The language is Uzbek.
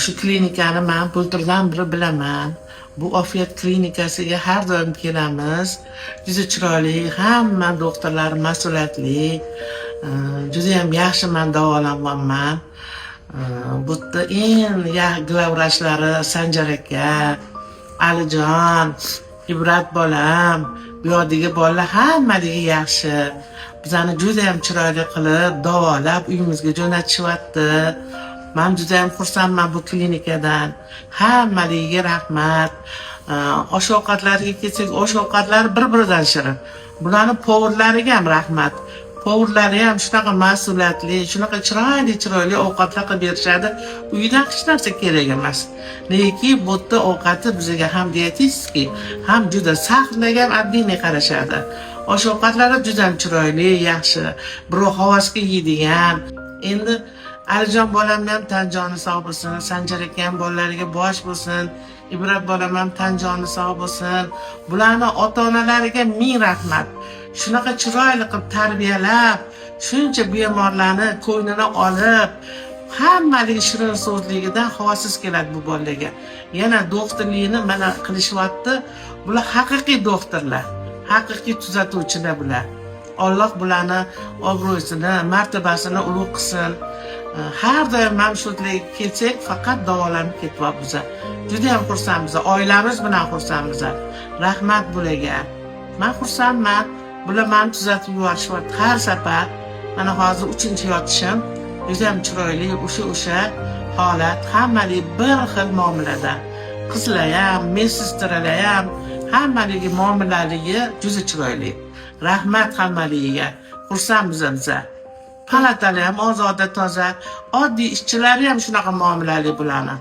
Shu klinikani men bulturdan beri bilaman. Bu Ofiyat klinikasiga har doim kelamiz. Juda chiroyli, hamma doktorlar mas'uliyatli. Juda ham yaxshi men davolanyapman. Bu yerda eng glavvrachlari Sanjar aka, Alijon, Ibrat bolam, bu yoqdagi bolalar hammaligi yaxshi. Bizani juda ham chiroyli qilib davolab uyimizga jo'natishyapti. Men juda ham xursandman bu klinikadan. Hammaligiga rahmat. Osh-ovqatlariga kelsak, osh-ovqatlari bir-biridan shirin. Bularni povurlariga ham rahmat. Povurlari ham shunaqa mas'uliyatli, shunaqa chiroyli ovqatlar qilib berishadi. Uydan hech narsa kerak emas. Neki bu yerda ovqati bizga ham dietistik, ham juda saqlagan oddiy qarashadi. Osh-ovqatlari juda ham chiroyli, yaxshi. Birov havasga yeydigan. Endi Alijon bolam ham tan joni sog' bo'lsin, Sanjar aka ham bolalariga bosh bo'lsin, Ibrat bolam ham tan joni sog' bo'lsin. Bularning ota-onalariga ming rahmat. Shunaqa chiroyli qilib tarbiyalab, shuncha bemorlarni ko'nglini olib, hammalik shirin so'zligidan havasiz keladi bu bolalarga. Yana doktorlikni mana qilishyapti. Bular haqiqiy doktorlar, haqiqiy tuzatuvchilar bular. Alloh bularni obro'sini, martabasini ulug' qilsin. Har doim mana shu yerga kelsak, faqat davolanib ketyapmiz. Juda ham xursandmiz, oilamiz bilan xursandmiz. Rahmat bularga. Men xursandman. Bular meni tuzatib yuborishyapti har safar. Mana hozir 3-yotishim. Juda ham chiroyli, o'sha holat, hammalik bir xil muomalada. Qizlar ham, medsestralar ham, hammaligi muomalaligi juda chiroyli. Rahmat hammaligiga. Xursandmiz biz. Palatalar ham ozoda, toza, oddiy ishchilari ham shunaqa muomalali bularni.